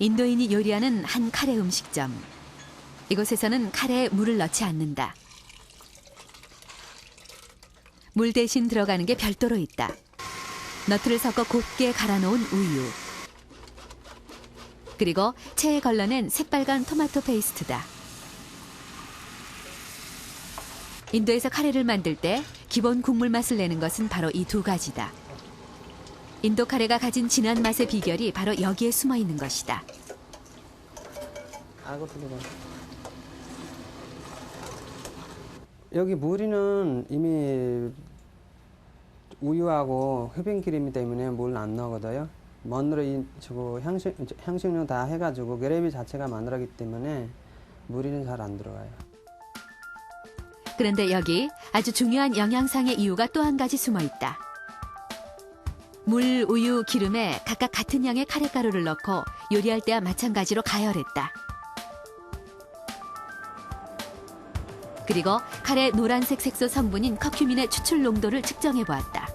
인도인이 요리하는 한 카레 음식점. 이곳에서는 카레에 물을 넣지 않는다. 물 대신 들어가는 게 별도로 있다. 너트를 섞어 곱게 갈아놓은 우유. 그리고 체에 걸러낸 새빨간 토마토 페이스트다. 인도에서 카레를 만들 때 기본 국물 맛을 내는 것은 바로 이 두 가지다. 인도 카레가 가진 진한 맛의 비결이 바로 여기에 숨어 있는 것이다. 여기 무리는 이미 우유하고 휘핑크림 때문에 물 안 넣거든요. 먼저 저거 향신료 다 해가지고 그래비 자체가 만들었기 때문에 무리는 잘 안 들어가요. 그런데 여기 아주 중요한 영양상의 이유가 또 한 가지 숨어 있다. 물, 우유, 기름에 각각 같은 양의 카레가루를 넣고 요리할 때와 마찬가지로 가열했다. 그리고 카레 노란색 색소 성분인 커큐민의 추출 농도를 측정해 보았다.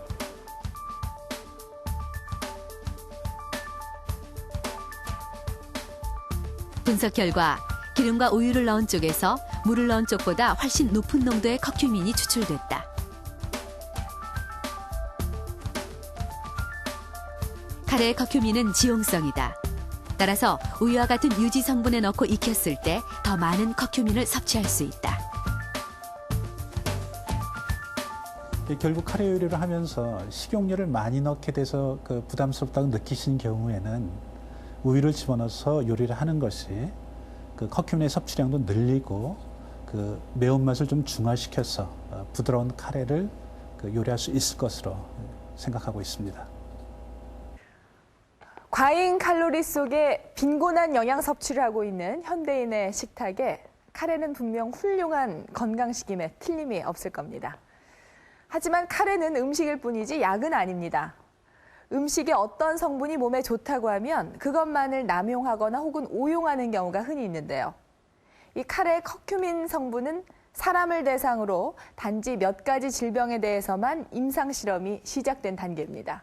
분석 결과 기름과 우유를 넣은 쪽에서 물을 넣은 쪽보다 훨씬 높은 농도의 커큐민이 추출됐다. 카레의 커큐민은 지용성이다. 따라서 우유와 같은 유지 성분에 넣고 익혔을 때 더 많은 커큐민을 섭취할 수 있다. 결국 카레 요리를 하면서 식용유를 많이 넣게 돼서 부담스럽다고 느끼시는 경우에는 우유를 집어넣어서 요리를 하는 것이 그 커큐민의 섭취량도 늘리고 그 매운맛을 좀 중화시켜서 부드러운 카레를 요리할 수 있을 것으로 생각하고 있습니다. 과잉 칼로리 속에 빈곤한 영양 섭취를 하고 있는 현대인의 식탁에 카레는 분명 훌륭한 건강식임에 틀림이 없을 겁니다. 하지만 카레는 음식일 뿐이지 약은 아닙니다. 음식의 어떤 성분이 몸에 좋다고 하면 그것만을 남용하거나 혹은 오용하는 경우가 흔히 있는데요. 이 카레의 커큐민 성분은 사람을 대상으로 단지 몇 가지 질병에 대해서만 임상실험이 시작된 단계입니다.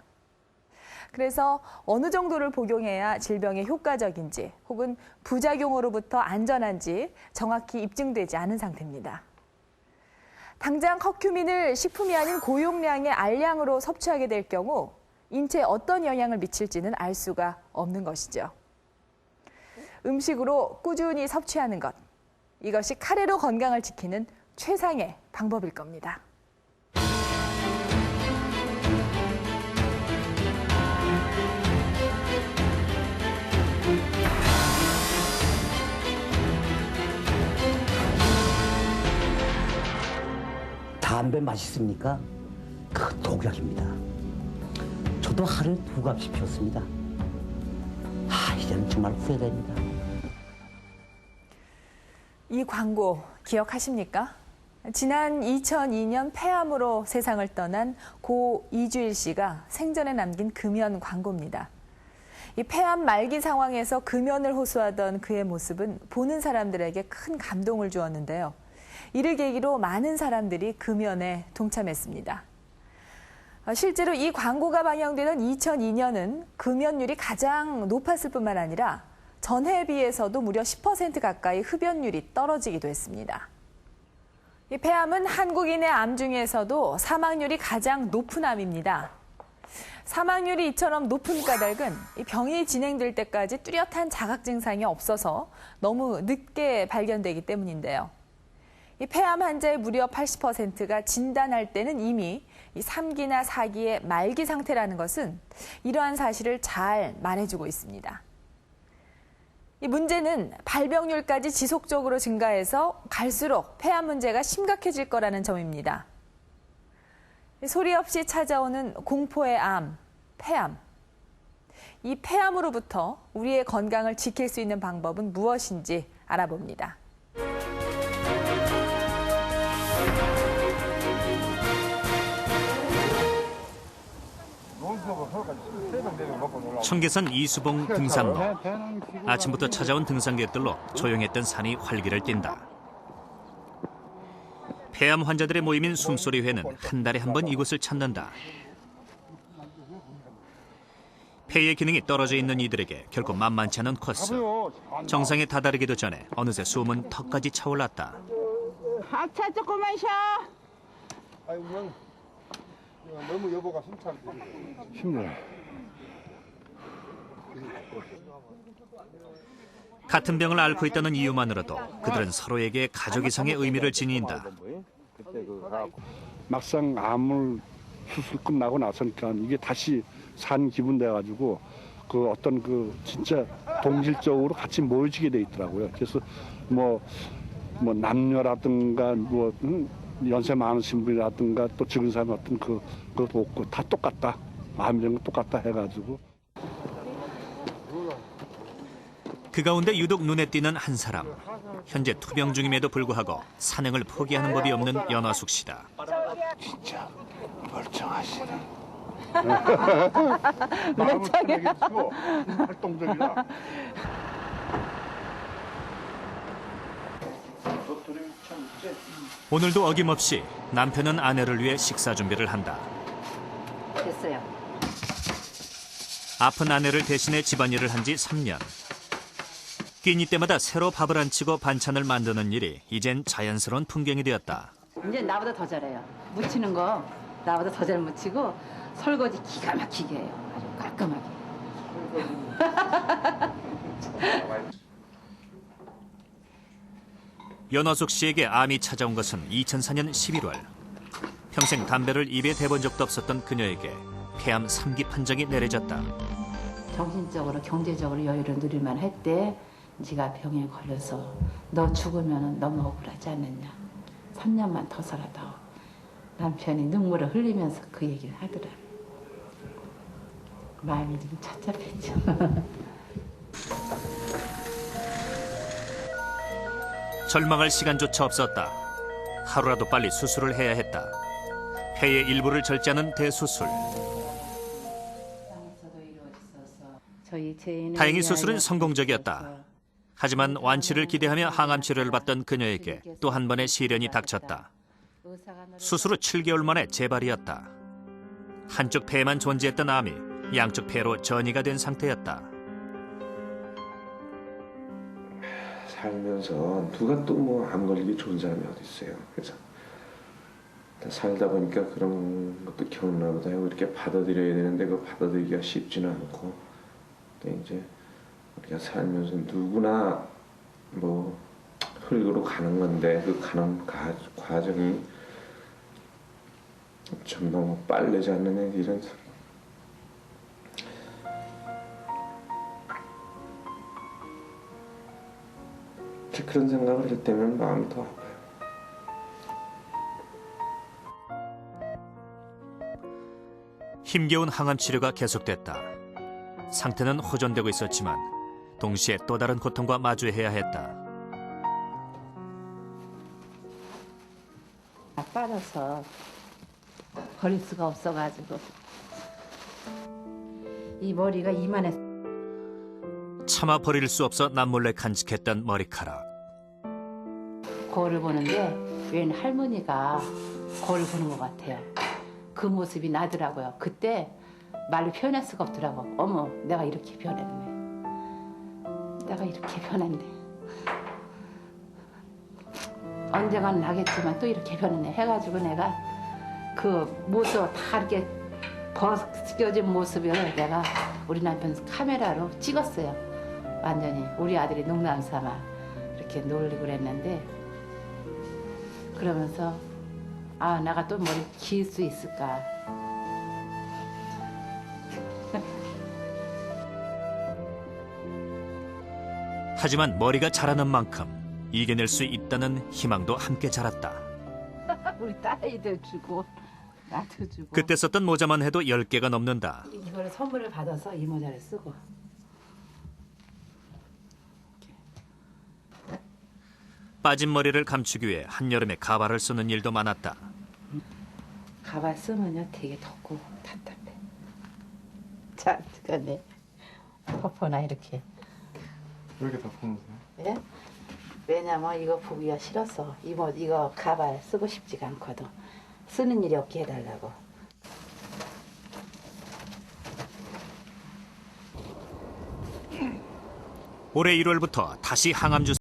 그래서 어느 정도를 복용해야 질병에 효과적인지 혹은 부작용으로부터 안전한지 정확히 입증되지 않은 상태입니다. 당장 커큐민을 식품이 아닌 고용량의 알량으로 섭취하게 될 경우 인체에 어떤 영향을 미칠지는 알 수가 없는 것이죠. 음식으로 꾸준히 섭취하는 것, 이것이 카레로 건강을 지키는 최상의 방법일 겁니다. 담배 맛있습니까? 그 독약입니다. 저도 하루에 2갑씩 피웠습니다. 이제는 정말 후회됩니다. 이 광고 기억하십니까? 지난 2002년 폐암으로 세상을 떠난 고 이주일 씨가 생전에 남긴 금연 광고입니다. 이 폐암 말기 상황에서 금연을 호소하던 그의 모습은 보는 사람들에게 큰 감동을 주었는데요. 이를 계기로 많은 사람들이 금연에 동참했습니다. 실제로 이 광고가 방영되던 2002년은 금연율이 가장 높았을 뿐만 아니라 전해에 비해서도 무려 10% 가까이 흡연율이 떨어지기도 했습니다. 이 폐암은 한국인의 암 중에서도 사망률이 가장 높은 암입니다. 사망률이 이처럼 높은 까닭은 이 병이 진행될 때까지 뚜렷한 자각 증상이 없어서 너무 늦게 발견되기 때문인데요. 이 폐암 환자의 무려 80%가 진단할 때는 이미 이 3기나 4기의 말기 상태라는 것은 이러한 사실을 잘 말해주고 있습니다. 이 문제는 발병률까지 지속적으로 증가해서 갈수록 폐암 문제가 심각해질 거라는 점입니다. 소리 없이 찾아오는 공포의 암, 폐암. 이 폐암으로부터 우리의 건강을 지킬 수 있는 방법은 무엇인지 알아봅니다. 청계산 이수봉 등산로. 아침부터 찾아온 등산객들로 조용했던 산이 활기를 띈다. 폐암 환자들의 모임인 숨소리회는 한 달에 한 번 이곳을 찾는다. 폐의 기능이 떨어져 있는 이들에게 결코 만만치 않은 코스. 정상에 다다르기도 전에 어느새 숨은 턱까지 차올랐다. 하차 조금만 쉬어. 아이고, 너무 여보가 숨차게 힘들어. 같은 병을 앓고 있다는 이유만으로도 그들은 서로에게 가족 이상의 의미를 지닌다. 막상 암을 수술 끝나고 나서니까 이게 다시 산 기분 돼가지고 그 어떤 그 진짜 동질적으로 같이 모여지게 돼 있더라고요. 그래서 뭐 남녀라든가 연세 많으신 분이라든가 또 적은 사람 어떤 그것도 없고 다 똑같다. 암이란 건 똑같다 해가지고. 그 가운데 유독 눈에 띄는 한 사람. 현재 투병 중임에도 불구하고 산행을 포기하는 법이 없는 연화숙 씨다. 진짜 멀쩡하시네. 멀쩡해. 활동적이라. 오늘도 어김없이 남편은 아내를 위해 식사 준비를 한다. 됐어요. 아픈 아내를 대신해 집안일을 한 지 3년. 끼니 때마다 새로 밥을 안 치고 반찬을 만드는 일이 이젠 자연스러운 풍경이 되었다. 이제 나보다 더 잘해요. 무치는 거 나보다 더 잘 무치고 설거지 기가 막히게 해요. 아주 깔끔하게. 연화숙 씨에게 암이 찾아온 것은 2004년 11월. 평생 담배를 입에 대본 적도 없었던 그녀에게 폐암 3기 판정이 내려졌다. 정신적으로 경제적으로 여유를 누릴만 했대. 네가 병에 걸려서 너 죽으면 너무 억울하지 않느냐. 3년만 더 살아다오. 남편이 눈물을 흘리면서 그 얘기를 하더라. 마음이 좀 착잡했죠. 절망할 시간조차 없었다. 하루라도 빨리 수술을 해야 했다. 폐의 일부를 절제하는 대수술. 다행히 수술은 성공적이었다. 하지만 완치를 기대하며 항암 치료를 받던 그녀에게 또 한 번의 시련이 닥쳤다. 수술 후 7개월 만에 재발이었다. 한쪽 폐에만 존재했던 암이 양쪽 폐로 전이가 된 상태였다. 살면서 누가 또 뭐 암 걸리기 좋은 사람이 어디 있어요. 그래서 살다 보니까 그런 것도 겪나 보다 하고 이렇게 받아들여야 되는데 그 받아들이기가 쉽지는 않고 또 이제 우리가 살면서 누구나 뭐 흙으로 가는 건데 그 가는 과정이 좀 너무 빠르지 않는 이런 그런 생각을 할 때면 마음이 더 아파요. 힘겨운 항암 치료가 계속됐다. 상태는 호전되고 있었지만 동시에 또 다른 고통과 마주해야 했다. 빠져서 버릴 수가 없어가지고 이 머리가 이만해서 차마 버릴 수 없어 남몰래 간직했던 머리카락. 거울을 보는데 웬 할머니가 거울을 보는 것 같아요. 그 모습이 나더라고요. 그때 말로 표현할 수가 없더라고. 어머, 내가 이렇게 변했네. 내가 이렇게 변했네. 언젠가는 나겠지만 또 이렇게 변했네. 해가지고 내가 그 모습 다 이렇게 벗겨진 모습을 내가 우리 남편 카메라로 찍었어요. 완전히 우리 아들이 농담 삼아 이렇게 놀리고 그랬는데 그러면서 아, 내가 또 머리 길 수 있을까. 하지만 머리가 자라는 만큼 이겨낼 수 있다는 희망도 함께 자랐다. 우리 딸아이들 주고 나도 주고. 그때 썼던 모자만 해도 10개가 넘는다. 이거를 선물을 받아서 이 모자를 쓰고. 빠진 머리를 감추기 위해 한여름에 가발을 쓰는 일도 많았다. 가발 쓰면요 되게 덥고 답답해. 자, 그건데 퍼퍼나 이렇게. 왜 이렇게 덮어놓으세요? 예? 왜냐면 이거 보기가 싫어서 이거 가발 쓰고 싶지가 않거든. 쓰는 일이 없게 해달라고. 올해 1월부터 다시 항암 주사